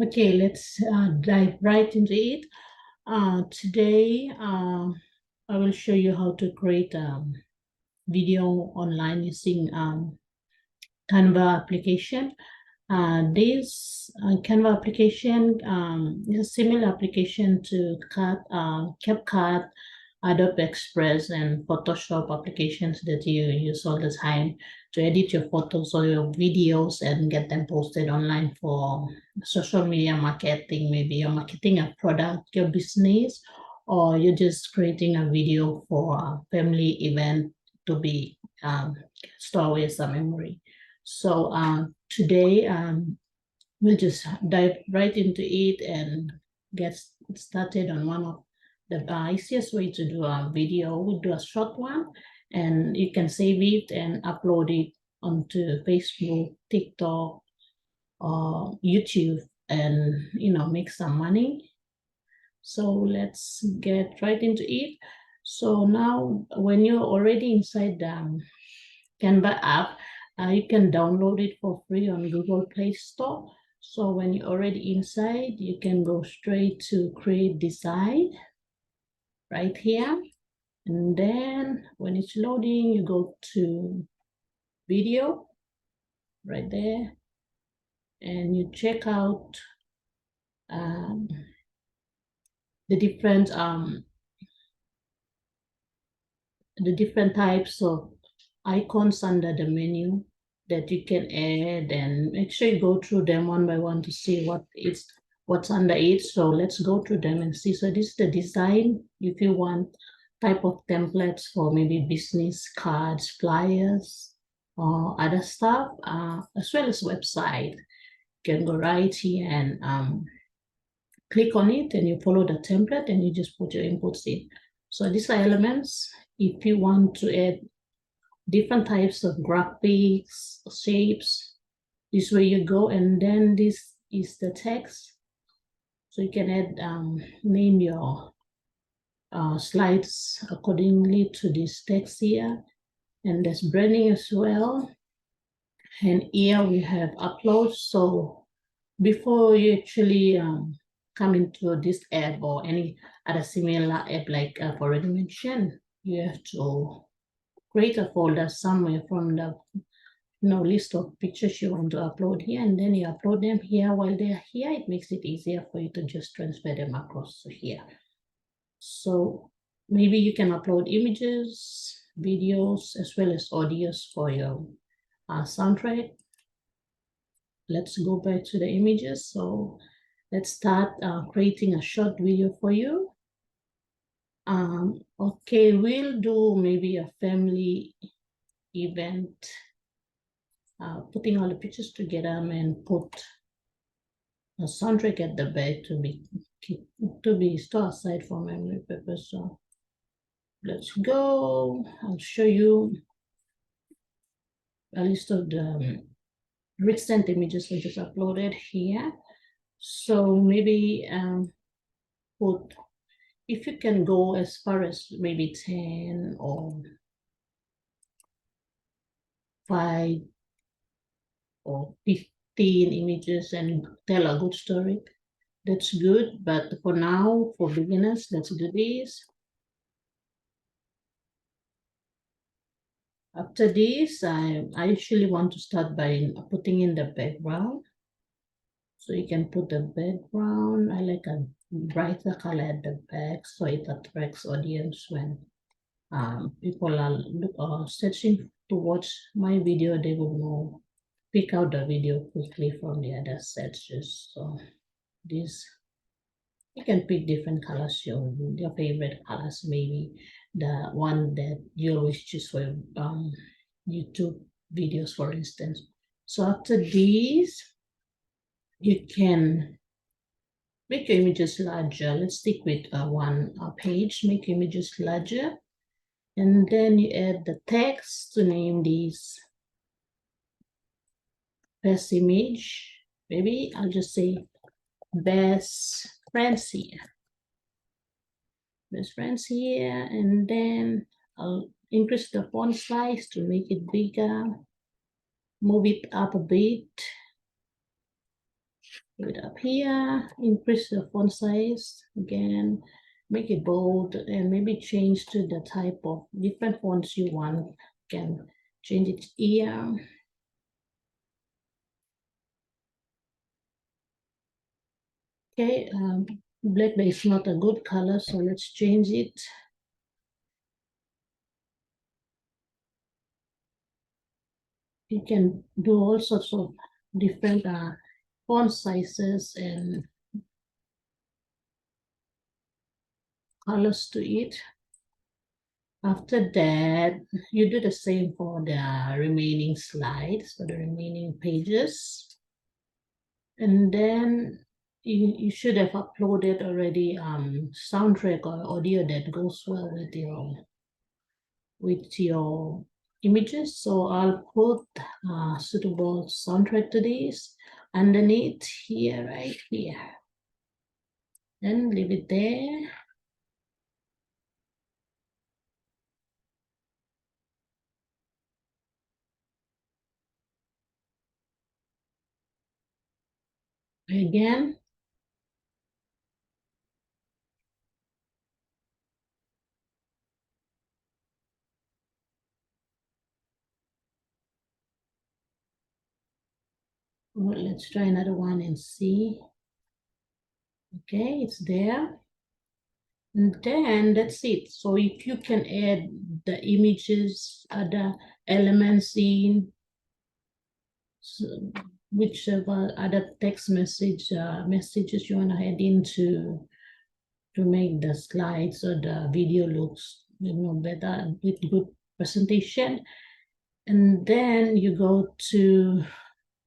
Okay, let's dive right into it. Today, I will show you how to create a video online using Canva application. This Canva application is a similar application to CapCut, Adobe Express, and Photoshop applications that you use all the time to edit your photos or your videos and get them posted online for social media marketing. Maybe you're marketing a product, your business, or you're just creating a video for a family event to be stored as a memory. So today we'll just dive right into it and get started on one of the easiest way to do a video. We'll do a short one and you can save it and upload it onto Facebook, TikTok, or YouTube and make some money. So let's get right into it. So now when you're already inside the Canva app, you can download it for free on Google Play Store. So when you're already inside, you can go straight to create design right here. And then when it's loading, you go to video right there. And you check out the different types of icons under the menu that you can add, and make sure you go through them one by one to see what's under it. So let's go through them and see. So this is the design. If you want type of templates for maybe business cards, flyers, or other stuff, as well as website, you can go right here and click on it, and you follow the template and you just put your inputs in. So these are elements. If you want to add different types of graphics, shapes, this way you go, and then this is the text. So you can add, name your slides accordingly to this text here. And there's branding as well. And here we have upload. So before you actually come into this app or any other similar app like I've already mentioned, you have to create a folder somewhere from the list of pictures you want to upload here, and then you upload them here. While they're here, it makes it easier for you to just transfer them across to here. So maybe you can upload images, videos, as well as audios for your soundtrack. Let's go back to the images. So let's start creating a short video for you. Okay, we'll do maybe a family event, putting all the pictures together and put a soundtrack at the back to be stored aside for memory purpose. So let's go. I'll show you a list of the recent images we just uploaded here. So maybe put, if you can go as far as maybe 10 or 5 or 15 images and tell a good story, that's good. But for now, for beginners, let's do this. After this, I usually want to start by putting in the background. So you can put the background. I like a brighter color at the back so it attracts audience when people are searching to watch my video. They will know, pick out the video quickly from the other searches. So this, you can pick different colors, your favorite colors, maybe the one that you always choose for YouTube videos, for instance. So after these, you can make your images larger. Let's stick with one page. Make images larger, and then you add the text to name these best image. Maybe I'll just say best friends here. Best friends here, and then I'll increase the font size to make it bigger, move it up a bit, Put it up here, increase the font size again, make it bold, and maybe change to the type of different fonts you want. You can change it here. Okay, black is not a good color, so let's change it. You can do all sorts of different font sizes and colors to it. After that, you do the same for the remaining slides, for the remaining pages. And then you should have uploaded already soundtrack or audio that goes well with your images. So I'll put suitable soundtrack to this underneath here, right here. Then leave it there. Again. Well, let's try another one and see. Okay, it's there. And then that's it. So if you can add the images, other elements in, so whichever other text messages you want to add into to make the slides or the video looks better with good presentation. And then you go to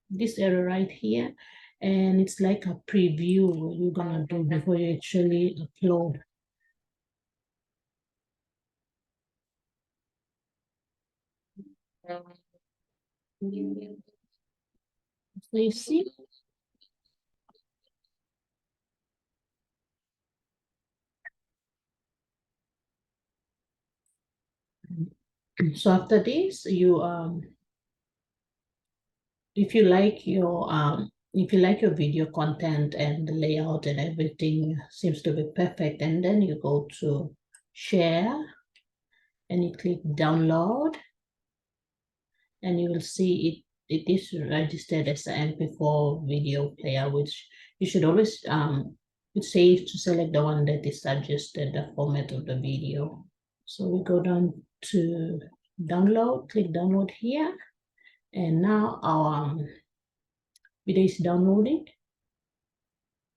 this area right here, and it's like a preview what you're gonna do before you actually upload. So you see, so after this, you if you like your video content and the layout and everything seems to be perfect, and then you go to share and you click download, and you will see it is registered as an MP4 video player, which you should always it's safe to select the one that is suggested the format of the video. So we go down to download, click download here, and now our video is downloading.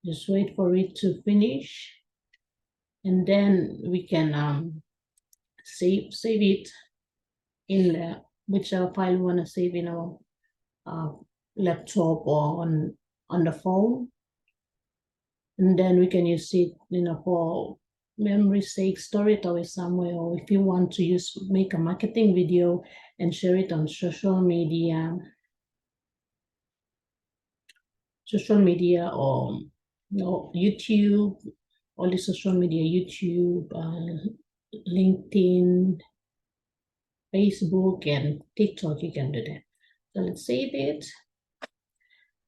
Just wait for it to finish, and then we can save it in the whichever file we want to save in our laptop or on the phone, and then we can use it for memory's sake, store it away somewhere, or if you want to make a marketing video and share it on social media or YouTube, all the social media, YouTube, LinkedIn, Facebook, and TikTok, you can do that. So let's save it,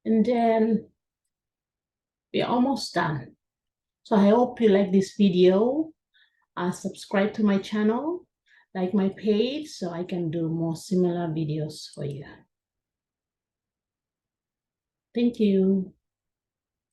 and then we're almost done. So I hope you like this video. Subscribe to my channel, like my page, so I can do more similar videos for you. Thank you.